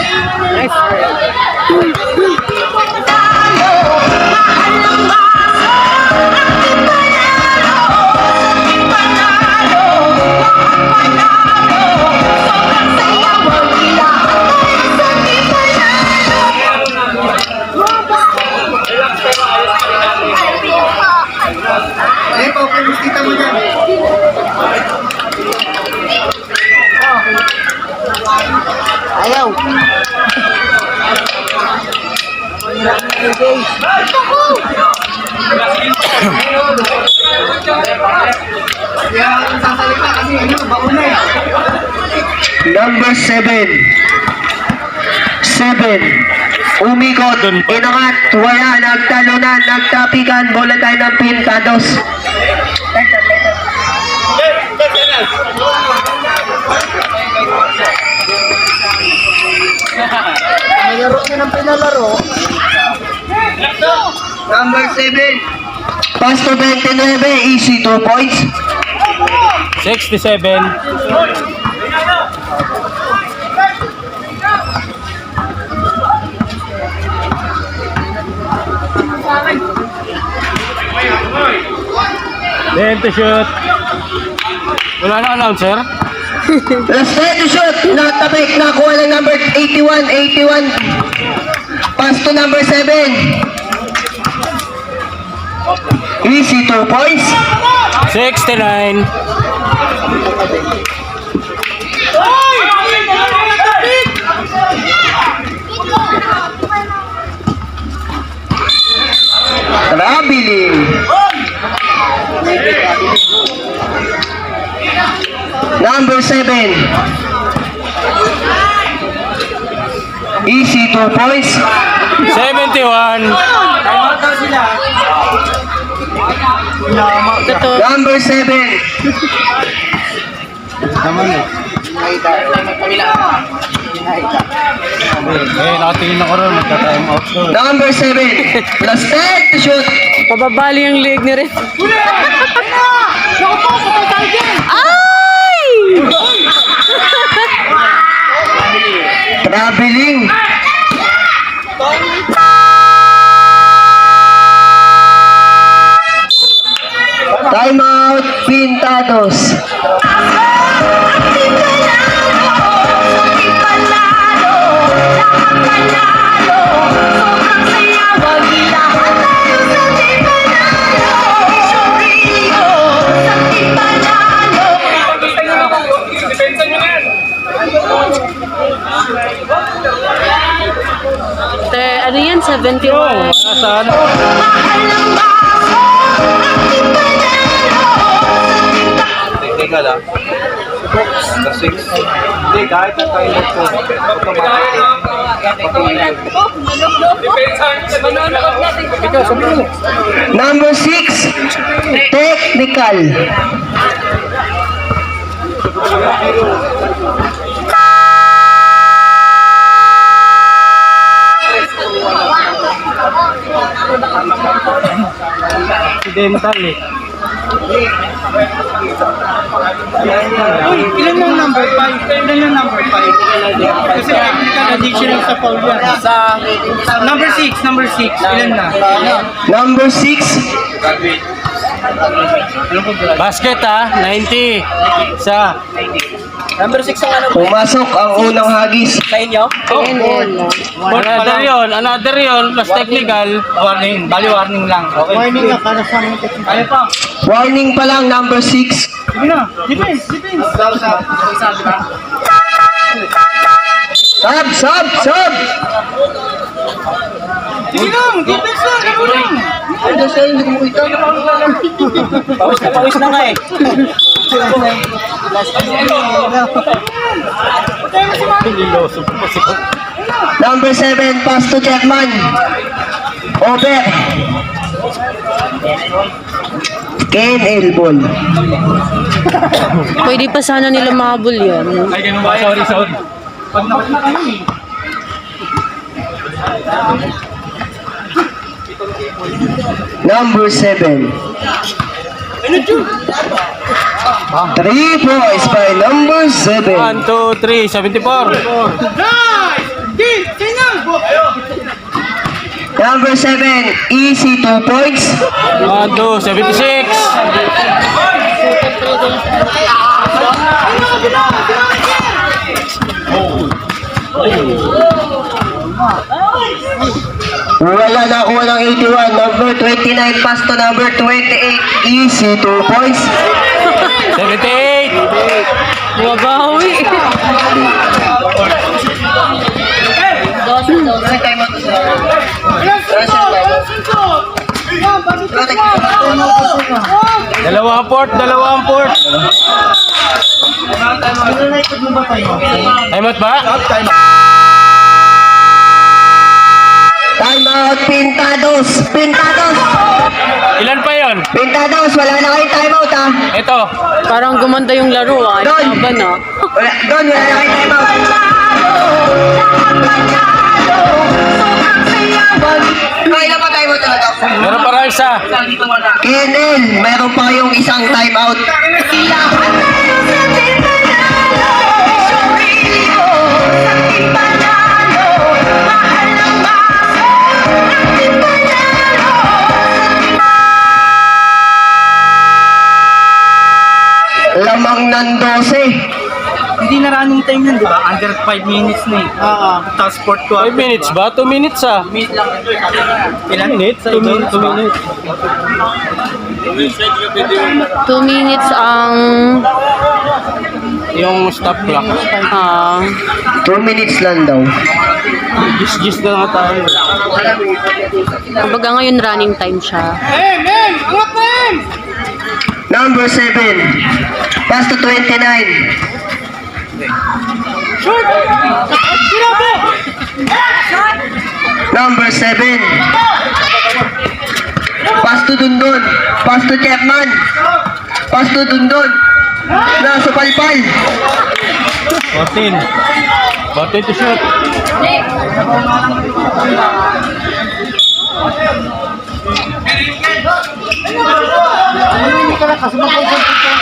Ayaw. Number 7. Umikot, inangat, wala, nagtalunan, nagtapikan, bola tayo ng Pintados. Number 7. Pass to 29, easy 2 points. 67. Then to shoot. Wala na announcer. Last try to shoot, natabik, nakuha ng number 81. Pass to number 7. Easy 2 points. 69. Traveling. Number 7. Easy 2 points. 71. Number 7. Nakatingin ako rin. Magka-time out ko. Number 7. Last try to shoot. Pababali ang leg ni Ren. Ay! Traveling. Time out, Pintados. Ano yan? 71. Nasaan? Teka lang. Sa 6. Hindi, kahit ang toilet ko. Number 6. Technical. Accidental eh. Uy, ilan lang number 5? Ilan lang number 5? Kasi technical additional sa foul yan. Number 6, ilan na? Number 6. Basket 90. Sa. Number 6 ang ano? Pumasok ang unang hagis. Sa inyo? Another yun. Plus technical. Warning. Bali warning lang. Okay. Warning na para sa mga technical. Ano pa? Warning pa lang, number 6. Sige na. Defense. Isa, di ba? Sub! Sige lang. Defense lang. Ikaw lang. Pawis na nga eh. Number 7, pass to Jetman. Over. Ken Elbol. Pwede pa sana nila mahabol yan. Ay, ganun ba? Sorry. Number 7. 3 points by number 7. 1, 2, 3, 74. Number 7, easy 2 points. 1, 2, 76. Wala na ako ng 81. Number 29 pass to number 28, easy 2 points. 78. Mabawi. Dalawang port. Timeout ba? Time out, Pintados. Ilan pa yon? Pintados, wala na kayong time out ha. Ito. Parang gumanda yung laro ah. Don. Laban ah. Wala na kayong time out. Kaya na pa time out talaga. Meron pa rin isa. Kenel, meron pa kayong isang time out. Lamang ng 12. Hindi na running time yun, di ba? Under 5 minutes na eh. Oo. Tapos sport ko. 5 minutes ba? 2 minutes ah. Minute lang ito eh. Ilan? 2 minutes? 2 minutes. 2 minutes. 2 minutes ang... Yung stop clock. 2 minutes lang daw. Gis-gis na nga tayo. Kumbaga ngayon running time siya. Number 7. Pass to 29. Number 7. Pass to Dundon. Pass to Chapman. Pass to Dundon. Nasa palpal. 14. 14 to shoot.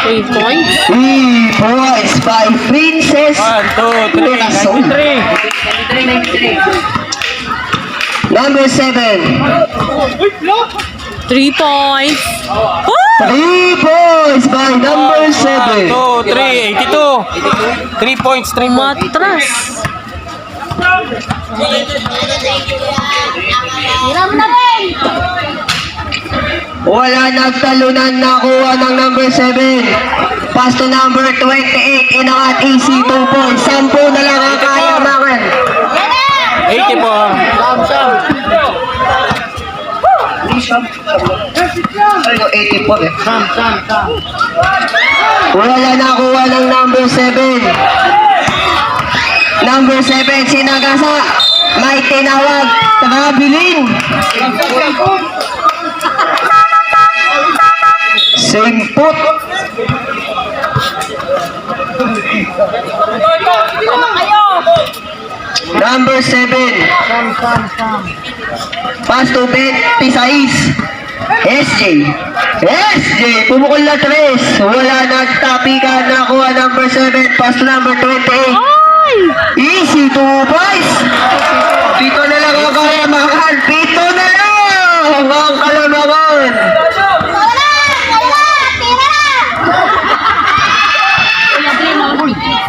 Three points. 3 points by Princess 1, 2, 3, Corazon. 93. Number 7. 3 points. 3 points by number 7. 2, 3, 82. 3 points, 3 points. Matras. Hiram na rin! Wala nagtalunan, nakuha ng number 7. Pass to number 28. Inakat easy 2 points. 10 na lang ang kaya mga. 84 eh. Wala nakuha ng number 7. Number 7, sinagasa. May tinawag. Tagabilin. Simput. Number 7. Pass to Ben Pisais. SJ. Pumukol na 3. Wala nagtapikan. Nakuha number 7. Pass to number 28. Easy 2 points. Pito na lang ang kalamakan. Pito na lang ang kalamakan.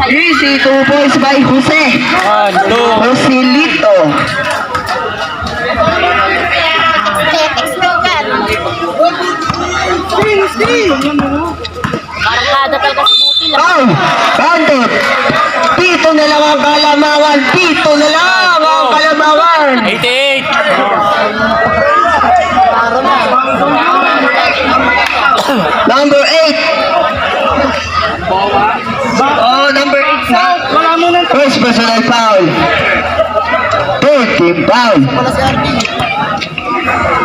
Easy 2 points by Jose. 1, 2. Joselito. Barkada talaga si Buti lang. Oh, counted. Pito na lang ang kalamakan. Pito na lang ang kalamakan. 88. Number 8. Oh, number 8 na. First personal foul. Third team foul.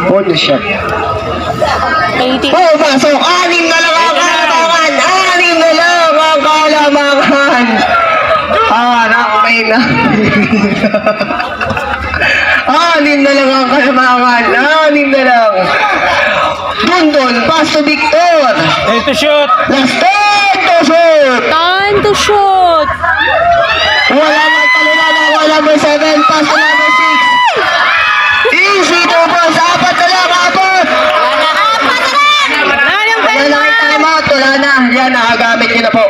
Bonus shot. 80. Oh, pasok! 6 na lang ang kalamangan! 6 na lang ang kalamangan! Harap may na. 6 na lang ang kalamangan! 6 na lang! Dundon, pass to Victor! Time to shoot. Last 10 to shoot! Time to shoot. Wala na talunan ng number 7, pass to number 6. Easy to pass, 4 na lang, 4! Wala nang Wala na kayo time out, wala na. Yan, nakagamit nyo na po.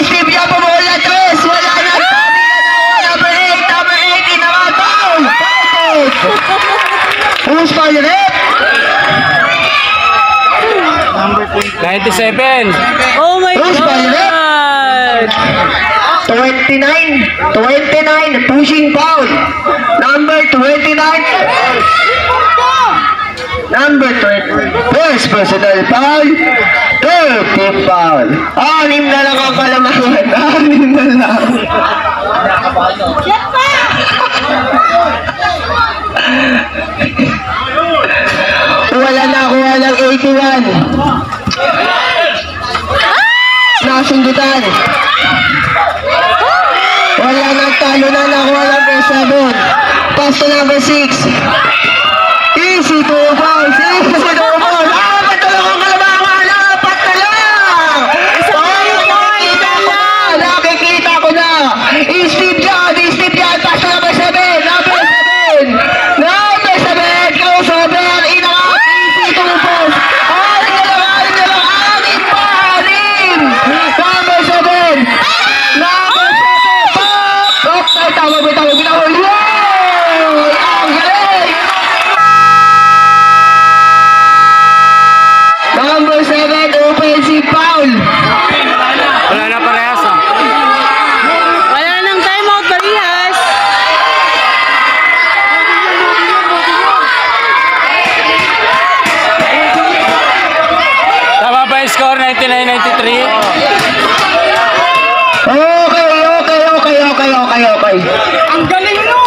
Steve yan po bola, 3. Wala na. Number 8 naman. Foul! Who's foul rep? 97. Oh my Who's foul rep? God. 29, pushing foul. Number 29. Number 20. First personal foul. Third team foul. 6 na lang ang kalamangan. 6 na lang. Wala na kuha ng 81. Nasundutan. Wala nang talo na nakuha number 7. Pass to number 6. Easy to bounce. Easy to bounce. 4 na lang ang kalamangan. 4 na lang. Nakikita ko na. Steve yan. Pass to number 7. Number 7. Number 7. Crossover. Inangat. Easy to bounce. 6 na lang. 6 pa. 6. Number 7. Number 7. Okay, tawag. Ang galing. Number 7, offensive foul. Wala na parehas ah. Wala nang timeout, Barihas. Tama ba yung score? 99-93? Okay. Ang galing mo!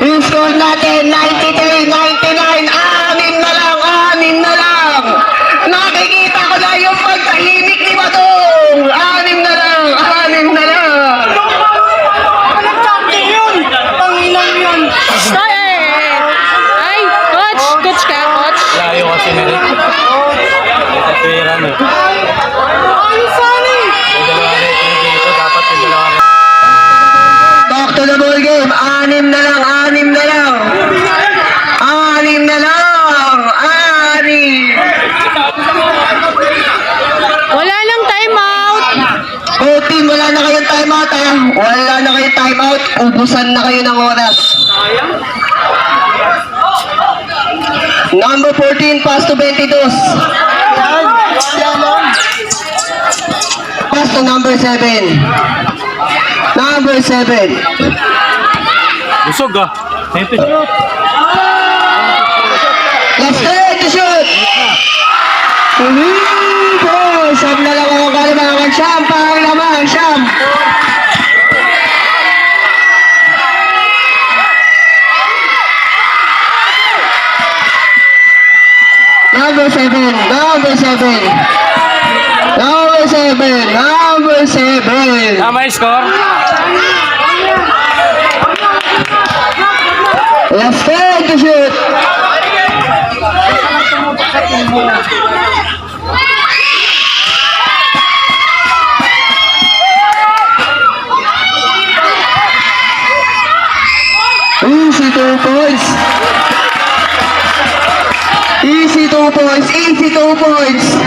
Yung score natin, 93-99. 6 na lang. Nakikita ko na yung pagtahimik ni Batong. 6 na lang. Ay, coach ka, coach. Layo kasi na rin. Pera no. May dalawa rin dito. Dapat yung dalawa rin. Back to the ball game. 6 na lang. 6 na lang. Wala nang timeout. Team, wala na kayong timeout. Wala na kayong timeout. Ubusan na kayo ng oras. Number 14, pass to 22. Pass to number 7. Number 7. Busog ah. Time to shoot. Last try to shoot. Siyam na lang ako kalimangan. Siyam, parang naman. Siyam. Number 7. Tama yung score? Last try to shoot. Easy 2 points. Easy 2 points.